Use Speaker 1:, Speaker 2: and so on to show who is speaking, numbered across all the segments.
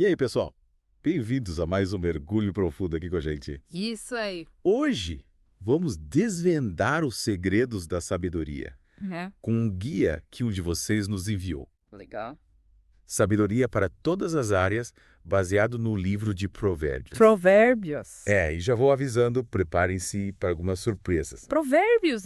Speaker 1: E aí, pessoal? Bem-vindos a mais um mergulho profundo aqui com a gente.
Speaker 2: Isso aí.
Speaker 1: Hoje, vamos desvendar os segredos da sabedoria
Speaker 2: É.
Speaker 1: com um guia que um de vocês nos enviou.
Speaker 2: Legal.
Speaker 1: Sabedoria para todas as áreas, baseado no livro de Provérbios.
Speaker 2: Provérbios.
Speaker 1: E já vou avisando, preparem-se para algumas surpresas.
Speaker 2: Provérbios,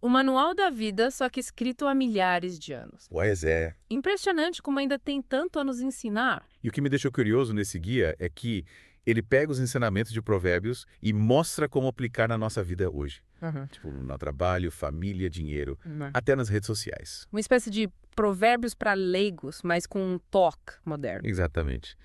Speaker 2: o manual da vida, só que escrito há milhares de anos.
Speaker 1: Pois é.
Speaker 2: Impressionante como ainda tem tanto a nos ensinar.
Speaker 1: E o que me deixou curioso nesse guia é que ele pega os ensinamentos de Provérbios e mostra como aplicar na nossa vida hoje. Tipo, no trabalho, família, dinheiro, até nas redes sociais.
Speaker 2: Uma espécie de provérbios para leigos, mas com um toque moderno.
Speaker 1: Exatamente.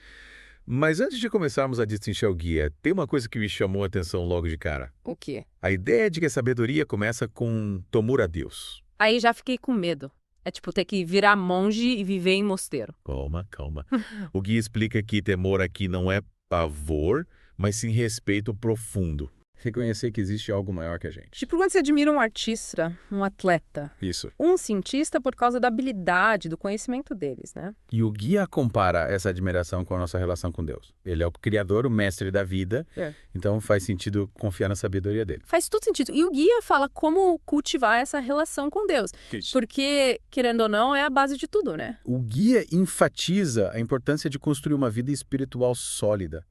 Speaker 1: Mas antes de começarmos a destrinchar o guia, tem uma coisa que me chamou a atenção logo de cara.
Speaker 2: O quê?
Speaker 1: A ideia de que a sabedoria começa com temor a Deus.
Speaker 2: Aí já fiquei com medo. É tipo ter que virar monge e viver em mosteiro.
Speaker 1: Calma, calma. O guia explica que temor aqui não é pavor, mas sim respeito profundo. Reconhecer que existe algo maior que a gente.
Speaker 2: Tipo quando você admira um artista, um atleta,
Speaker 1: Isso.
Speaker 2: um cientista por causa da habilidade, do conhecimento deles, né?
Speaker 1: E o guia compara essa admiração com a nossa relação com Deus. Ele é o criador, o mestre da vida, então faz sentido confiar na sabedoria dele.
Speaker 2: Faz todo sentido. E o guia fala como cultivar essa relação com Deus.
Speaker 1: Isso.
Speaker 2: Porque, querendo ou não, é a base de tudo, né?
Speaker 1: O guia enfatiza a importância de construir uma vida espiritual sólida.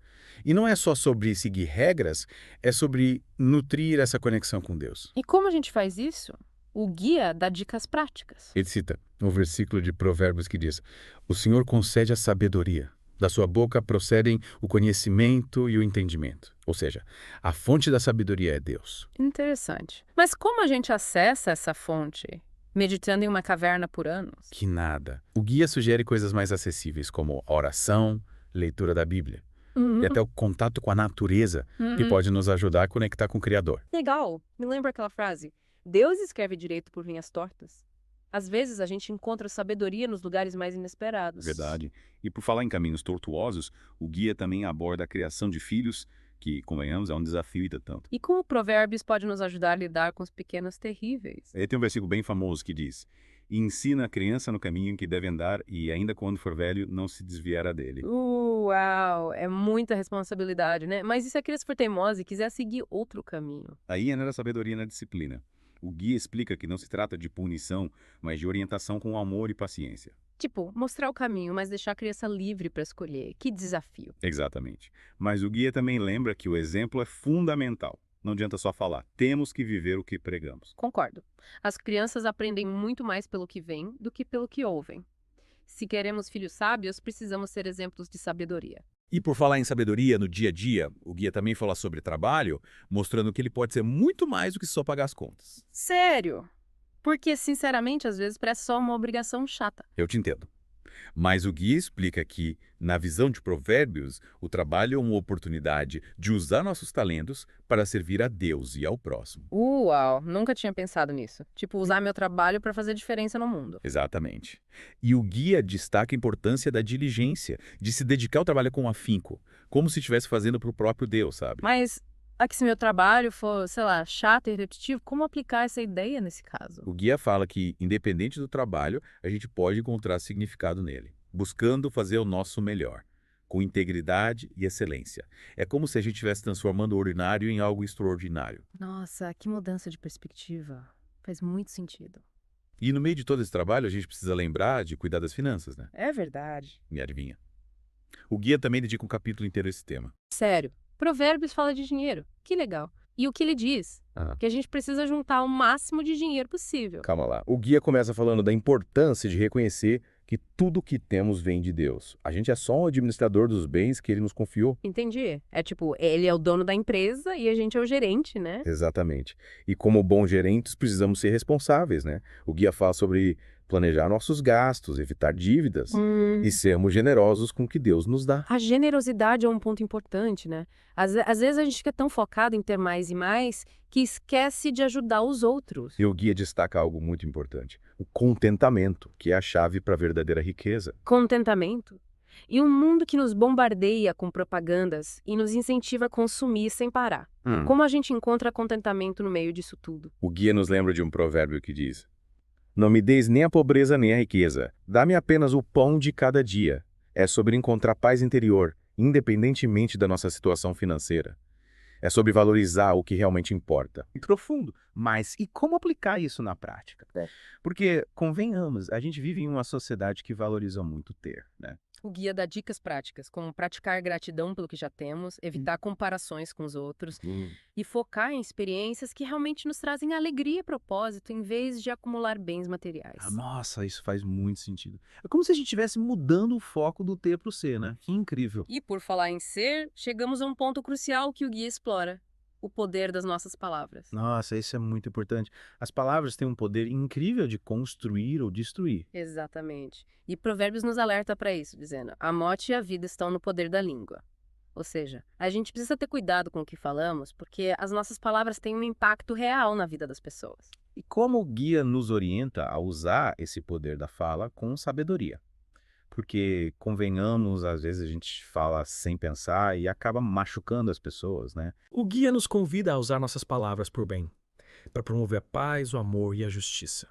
Speaker 1: E não é só sobre seguir regras, é sobre nutrir essa conexão com Deus.
Speaker 2: E como a gente faz isso? O guia dá dicas práticas.
Speaker 1: Ele cita um versículo de Provérbios que diz: "O Senhor concede a sabedoria. Da sua boca procedem o conhecimento e o entendimento." Ou seja, a fonte da sabedoria é Deus.
Speaker 2: Interessante. Mas como a gente acessa essa fonte? Meditando em uma caverna por anos?
Speaker 1: Que nada. O guia sugere coisas mais acessíveis, como a oração, leitura da Bíblia. E até o contato com a natureza, que pode nos ajudar a conectar com o Criador.
Speaker 2: Legal. Me lembra aquela frase? Deus escreve direito por linhas tortas. Às vezes a gente encontra sabedoria nos lugares mais inesperados.
Speaker 3: Verdade. E por falar em caminhos tortuosos, o guia também aborda a criação de filhos, que, convenhamos, é um desafio e tanto.
Speaker 2: E como Provérbios pode nos ajudar a lidar com os pequenos terríveis?
Speaker 3: Aí tem um versículo bem famoso que diz: "E ensina a criança no caminho em que deve andar, e ainda quando for velho, não se desviará dele."
Speaker 2: Uau, é muita responsabilidade, né? Mas e se a criança for teimosa e quiser seguir outro caminho?
Speaker 3: Aí entra a sabedoria na disciplina. O guia explica que não se trata de punição, mas de orientação com amor e paciência.
Speaker 2: Tipo, mostrar o caminho, mas deixar a criança livre para escolher. Que desafio.
Speaker 3: Exatamente. Mas o guia também lembra que o exemplo é fundamental. Não adianta só falar, temos que viver o que pregamos.
Speaker 2: Concordo. As crianças aprendem muito mais pelo que veem do que pelo que ouvem. Se queremos filhos sábios, precisamos ser exemplos de sabedoria.
Speaker 4: E por falar em sabedoria no dia a dia, o guia também fala sobre trabalho, mostrando que ele pode ser muito mais do que só pagar as contas.
Speaker 2: Sério? Porque, sinceramente, às vezes parece só uma obrigação chata.
Speaker 4: Eu te entendo. Mas o guia explica que, na visão de Provérbios, o trabalho é uma oportunidade de usar nossos talentos para servir a Deus e ao próximo.
Speaker 2: Uau, nunca tinha pensado nisso. Tipo, usar meu trabalho para fazer diferença no mundo.
Speaker 4: Exatamente. E o guia destaca a importância da diligência, de se dedicar ao trabalho com afinco, como se estivesse fazendo para o próprio Deus, sabe?
Speaker 2: Mas, aqui se meu trabalho for, sei lá, chato e repetitivo, como aplicar essa ideia nesse caso?
Speaker 4: O guia fala que, independente do trabalho, a gente pode encontrar significado nele, buscando fazer o nosso melhor, com integridade e excelência. É como se a gente estivesse transformando o ordinário em algo extraordinário.
Speaker 2: Nossa, que mudança de perspectiva. Faz muito sentido.
Speaker 4: E no meio de todo esse trabalho, a gente precisa lembrar de cuidar das finanças, né?
Speaker 2: É verdade.
Speaker 4: Me adivinha. O guia também dedica um capítulo inteiro a esse tema.
Speaker 2: Sério, Provérbios fala de dinheiro. Que legal. E o que ele diz? Que a gente precisa juntar o máximo de dinheiro possível.
Speaker 5: Calma lá. O guia começa falando da importância de reconhecer que tudo que temos vem de Deus. A gente é só um administrador dos bens que ele nos confiou.
Speaker 2: Entendi. É tipo, ele é o dono da empresa e a gente é o gerente, né?
Speaker 5: Exatamente. E como bons gerentes, precisamos ser responsáveis, né? O guia fala sobre planejar nossos gastos, evitar dívidas e sermos generosos com o que Deus nos dá.
Speaker 2: A generosidade é um ponto importante, né? Às vezes a gente fica tão focado em ter mais e mais que esquece de ajudar os outros.
Speaker 5: E o guia destaca algo muito importante: o contentamento, que é a chave para a verdadeira riqueza.
Speaker 2: Contentamento. E um mundo que nos bombardeia com propagandas e nos incentiva a consumir sem parar. Como a gente encontra contentamento no meio disso tudo?
Speaker 5: O guia nos lembra de um provérbio que diz: "Não me deis nem a pobreza nem a riqueza, dá-me apenas o pão de cada dia. É sobre encontrar paz interior, independentemente da nossa situação financeira. É sobre valorizar o que realmente importa.
Speaker 6: Profundo. Mas e como aplicar isso na prática? Porque, convenhamos, a gente vive em uma sociedade que valoriza muito ter, né?
Speaker 2: O guia dá dicas práticas, como praticar gratidão pelo que já temos, evitar comparações com os outros e focar em experiências que realmente nos trazem alegria e propósito, em vez de acumular bens materiais.
Speaker 6: Nossa, isso faz muito sentido. É como se a gente estivesse mudando o foco do ter para o ser, né? Que incrível.
Speaker 2: E por falar em ser, chegamos a um ponto crucial que o guia explora: o poder das nossas palavras.
Speaker 6: Nossa, isso é muito importante. As palavras têm um poder incrível de construir ou destruir.
Speaker 2: Exatamente. E Provérbios nos alerta para isso, dizendo: a morte e a vida estão no poder da língua. Ou seja, a gente precisa ter cuidado com o que falamos, porque as nossas palavras têm um impacto real na vida das pessoas.
Speaker 6: E como o guia nos orienta a usar esse poder da fala com sabedoria? Porque, convenhamos, às vezes a gente fala sem pensar e acaba machucando as pessoas, né?
Speaker 7: O guia nos convida a usar nossas palavras por bem, para promover a paz, o amor e a justiça.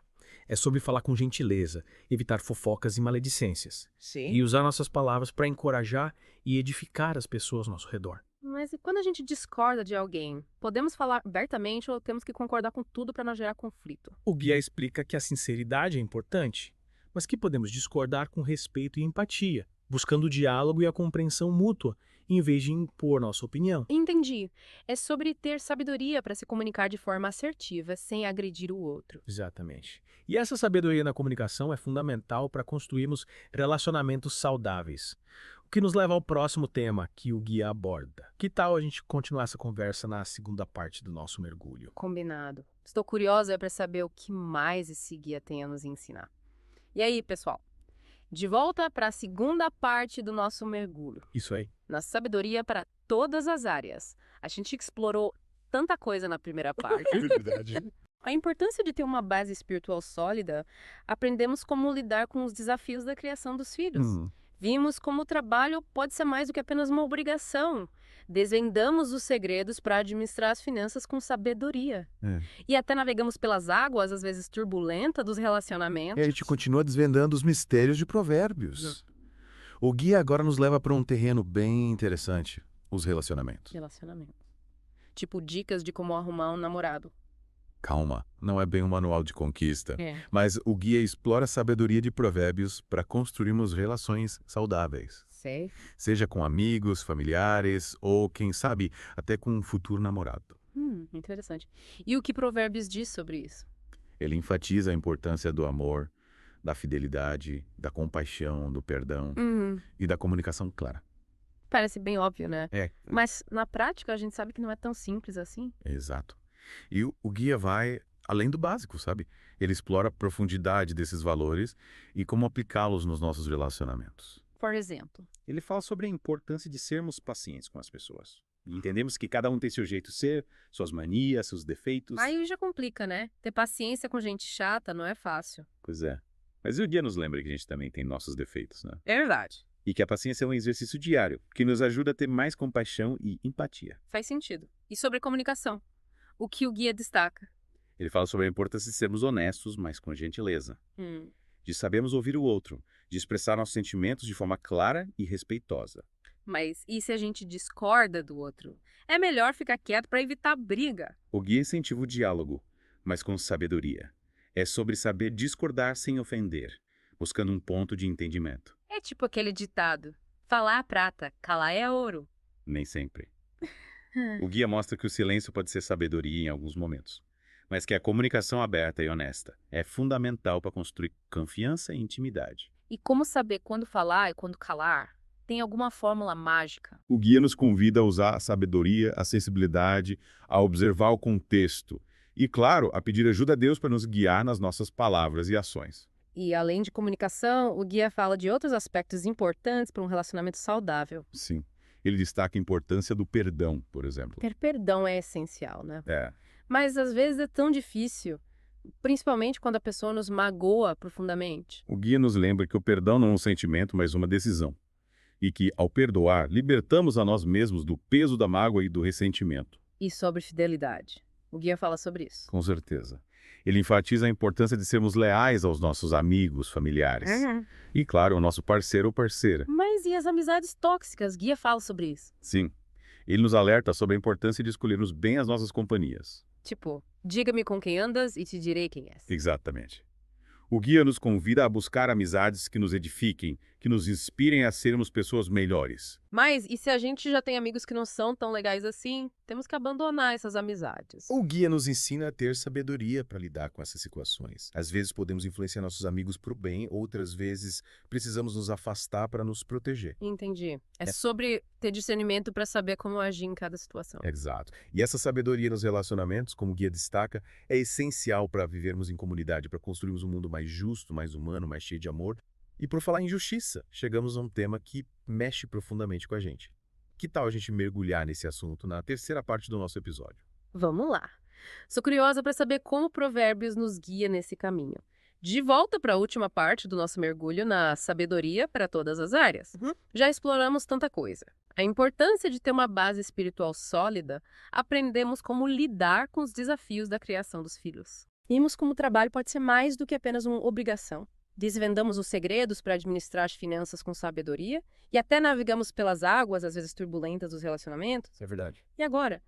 Speaker 7: É sobre falar com gentileza, evitar fofocas e maledicências.
Speaker 8: Sim.
Speaker 7: E usar nossas palavras para encorajar e edificar as pessoas ao nosso redor.
Speaker 2: Mas e quando a gente discorda de alguém? Podemos falar abertamente ou temos que concordar com tudo para não gerar conflito?
Speaker 7: O guia explica que a sinceridade é importante, mas que podemos discordar com respeito e empatia, buscando o diálogo e a compreensão mútua, em vez de impor nossa opinião.
Speaker 2: Entendi. É sobre ter sabedoria para se comunicar de forma assertiva, sem agredir o outro.
Speaker 7: Exatamente. E essa sabedoria na comunicação é fundamental para construirmos relacionamentos saudáveis. O que nos leva ao próximo tema que o guia aborda. Que tal a gente continuar essa conversa na segunda parte do nosso mergulho?
Speaker 2: Combinado. Estou curiosa para saber o que mais esse guia tem a nos ensinar. E aí, pessoal? De volta para a segunda parte do nosso mergulho.
Speaker 7: Isso aí.
Speaker 2: Na sabedoria para todas as áreas. A gente explorou tanta coisa na primeira parte.
Speaker 7: Verdade.
Speaker 2: A importância de ter uma base espiritual sólida, aprendemos como lidar com os desafios da criação dos filhos. Vimos como o trabalho pode ser mais do que apenas uma obrigação. Desvendamos os segredos para administrar as finanças com sabedoria. E até navegamos pelas águas, às vezes turbulentas, dos relacionamentos.
Speaker 1: E a gente continua desvendando os mistérios de Provérbios. O guia agora nos leva para um terreno bem interessante: os relacionamentos.
Speaker 2: Relacionamento. Tipo dicas de como arrumar um namorado.
Speaker 1: Calma, não é bem um manual de conquista.
Speaker 2: É.
Speaker 1: Mas o guia explora a sabedoria de Provérbios para construirmos relações saudáveis.
Speaker 2: Sei.
Speaker 1: Seja com amigos, familiares ou, quem sabe, até com um futuro namorado.
Speaker 2: Interessante. E o que Provérbios diz sobre isso?
Speaker 1: Ele enfatiza a importância do amor, da fidelidade, da compaixão, do perdão e da comunicação clara.
Speaker 2: Parece bem óbvio, né?
Speaker 1: É.
Speaker 2: Mas na prática a gente sabe que não é tão simples assim.
Speaker 1: Exato. E o guia vai além do básico, sabe? Ele explora a profundidade desses valores e como aplicá-los nos nossos relacionamentos.
Speaker 2: Por exemplo.
Speaker 6: Ele fala sobre a importância de sermos pacientes com as pessoas. E entendemos que cada um tem seu jeito de ser, suas manias, seus defeitos.
Speaker 2: Aí já complica, né? Ter paciência com gente chata não é fácil.
Speaker 6: Pois é. Mas o guia nos lembra que a gente também tem nossos defeitos, né?
Speaker 2: É verdade.
Speaker 6: E que a paciência é um exercício diário, que nos ajuda a ter mais compaixão e empatia.
Speaker 2: Faz sentido. E sobre comunicação? O que o guia destaca?
Speaker 6: Ele fala sobre a importância de sermos honestos, mas com gentileza. De sabermos ouvir o outro, de expressar nossos sentimentos de forma clara e respeitosa.
Speaker 2: Mas e se a gente discorda do outro? É melhor ficar quieto para evitar briga.
Speaker 6: O guia incentiva o diálogo, mas com sabedoria. É sobre saber discordar sem ofender, buscando um ponto de entendimento.
Speaker 2: É tipo aquele ditado: falar é prata, calar é ouro.
Speaker 6: Nem sempre. O guia mostra que o silêncio pode ser sabedoria em alguns momentos, mas que a comunicação aberta e honesta é fundamental para construir confiança e intimidade.
Speaker 2: E como saber quando falar e quando calar? Tem alguma fórmula mágica?
Speaker 4: O guia nos convida a usar a sabedoria, a sensibilidade, a observar o contexto e, claro, a pedir ajuda a Deus para nos guiar nas nossas palavras e ações.
Speaker 2: E além de comunicação, o guia fala de outros aspectos importantes para um relacionamento saudável.
Speaker 4: Sim. Ele destaca a importância do perdão, por exemplo.
Speaker 2: Ter perdão é essencial, né?
Speaker 4: É.
Speaker 2: Mas às vezes é tão difícil, principalmente quando a pessoa nos magoa profundamente.
Speaker 4: O guia nos lembra que o perdão não é um sentimento, mas uma decisão. E que, ao perdoar, libertamos a nós mesmos do peso da mágoa e do ressentimento.
Speaker 2: E sobre fidelidade. O guia fala sobre isso.
Speaker 4: Com certeza.
Speaker 3: Ele enfatiza a importância de sermos leais aos nossos amigos, familiares. E, claro, ao nosso parceiro ou parceira.
Speaker 2: Mas e as amizades tóxicas? Guia fala sobre isso.
Speaker 3: Sim, ele nos alerta sobre a importância de escolhermos bem as nossas companhias.
Speaker 2: Tipo, diga-me com quem andas e te direi quem és.
Speaker 3: Exatamente. O guia nos convida a buscar amizades que nos edifiquem, que nos inspirem a sermos pessoas melhores.
Speaker 2: Mas e se a gente já tem amigos que não são tão legais assim, temos que abandonar essas amizades.
Speaker 5: O guia nos ensina a ter sabedoria para lidar com essas situações. Às vezes podemos influenciar nossos amigos para o bem, outras vezes precisamos nos afastar para nos proteger.
Speaker 2: Entendi. É sobre ter discernimento para saber como agir em cada situação.
Speaker 5: Exato. E essa sabedoria nos relacionamentos, como o guia destaca, é essencial para vivermos em comunidade, para construirmos um mundo mais justo, mais humano, mais cheio de amor. E por falar em justiça, chegamos a um tema que mexe profundamente com a gente. Que tal a gente mergulhar nesse assunto na terceira parte do nosso episódio?
Speaker 2: Vamos lá. Sou curiosa para saber como Provérbios nos guia nesse caminho. De volta para a última parte do nosso mergulho na sabedoria para todas as áreas. Já exploramos tanta coisa. A importância de ter uma base espiritual sólida, aprendemos como lidar com os desafios da criação dos filhos. Vimos como o trabalho pode ser mais do que apenas uma obrigação. Desvendamos os segredos para administrar as finanças com sabedoria e até navegamos pelas águas, às vezes turbulentas, dos relacionamentos.
Speaker 7: Isso é verdade.
Speaker 2: E agora,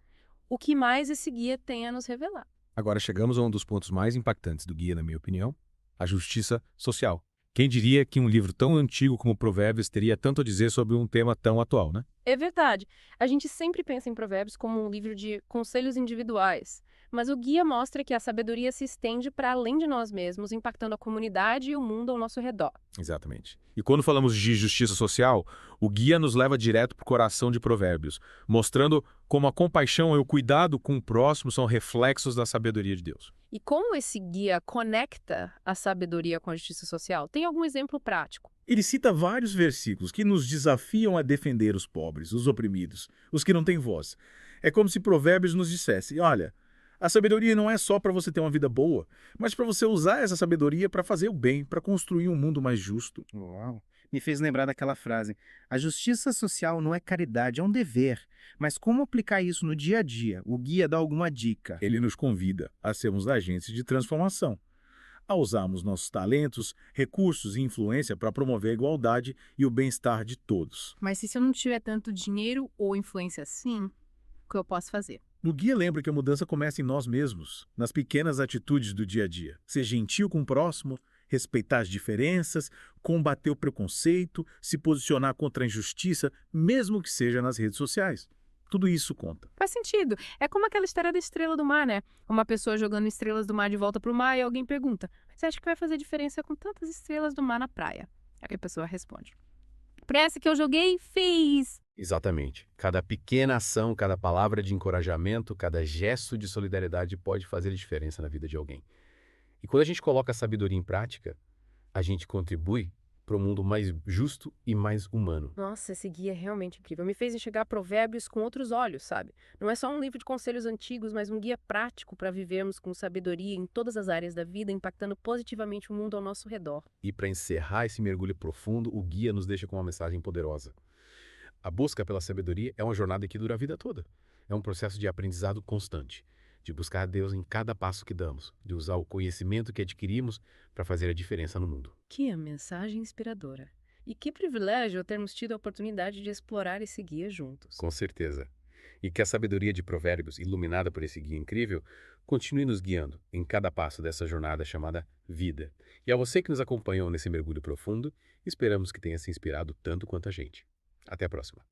Speaker 2: o que mais esse guia tem a nos revelar?
Speaker 7: Agora chegamos a um dos pontos mais impactantes do guia, na minha opinião, a justiça social. Quem diria que um livro tão antigo como Provérbios teria tanto a dizer sobre um tema tão atual, né?
Speaker 2: É verdade. A gente sempre pensa em Provérbios como um livro de conselhos individuais, mas o guia mostra que a sabedoria se estende para além de nós mesmos, impactando a comunidade e o mundo ao nosso redor.
Speaker 7: Exatamente. E quando falamos de justiça social, o guia nos leva direto para o coração de Provérbios, mostrando como a compaixão e o cuidado com o próximo são reflexos da sabedoria de Deus.
Speaker 2: E como esse guia conecta a sabedoria com a justiça social? Tem algum exemplo prático?
Speaker 8: Ele cita vários versículos que nos desafiam a defender os pobres, os oprimidos, os que não têm voz. É como se Provérbios nos dissesse, olha, a sabedoria não é só para você ter uma vida boa, mas para você usar essa sabedoria para fazer o bem, para construir um mundo mais justo.
Speaker 6: Uau! Me fez lembrar daquela frase, a justiça social não é caridade, é um dever. Mas como aplicar isso no dia a dia? O guia dá alguma dica.
Speaker 8: Ele nos convida a sermos agentes de transformação, a usarmos nossos talentos, recursos e influência para promover a igualdade e o bem-estar de todos.
Speaker 9: Mas e se eu não tiver tanto dinheiro ou influência assim, o que eu posso fazer?
Speaker 8: O guia lembra que a mudança começa em nós mesmos, nas pequenas atitudes do dia a dia. Ser gentil com o próximo, respeitar as diferenças, combater o preconceito, se posicionar contra a injustiça, mesmo que seja nas redes sociais. Tudo isso conta.
Speaker 9: Faz sentido. É como aquela história da estrela do mar, né? Uma pessoa jogando estrelas do mar de volta pro mar e alguém pergunta, você acha que vai fazer diferença com tantas estrelas do mar na praia? Aí a pessoa responde, pra essa que eu joguei, fez.
Speaker 4: Exatamente. Cada pequena ação, cada palavra de encorajamento, cada gesto de solidariedade pode fazer diferença na vida de alguém. E quando a gente coloca a sabedoria em prática, a gente contribui para um mundo mais justo e mais humano.
Speaker 2: Nossa, esse guia é realmente incrível. Me fez enxergar Provérbios com outros olhos, sabe? Não é só um livro de conselhos antigos, mas um guia prático para vivermos com sabedoria em todas as áreas da vida, impactando positivamente o mundo ao nosso redor.
Speaker 4: E para encerrar esse mergulho profundo, o guia nos deixa com uma mensagem poderosa. A busca pela sabedoria é uma jornada que dura a vida toda. É um processo de aprendizado constante, de buscar a Deus em cada passo que damos, de usar o conhecimento que adquirimos para fazer a diferença no mundo.
Speaker 2: Que mensagem inspiradora. E que privilégio termos tido a oportunidade de explorar esse guia juntos.
Speaker 4: Com certeza. E que a sabedoria de Provérbios, iluminada por esse guia incrível, continue nos guiando em cada passo dessa jornada chamada vida. E a você que nos acompanhou nesse mergulho profundo, esperamos que tenha se inspirado tanto quanto a gente. Até a próxima.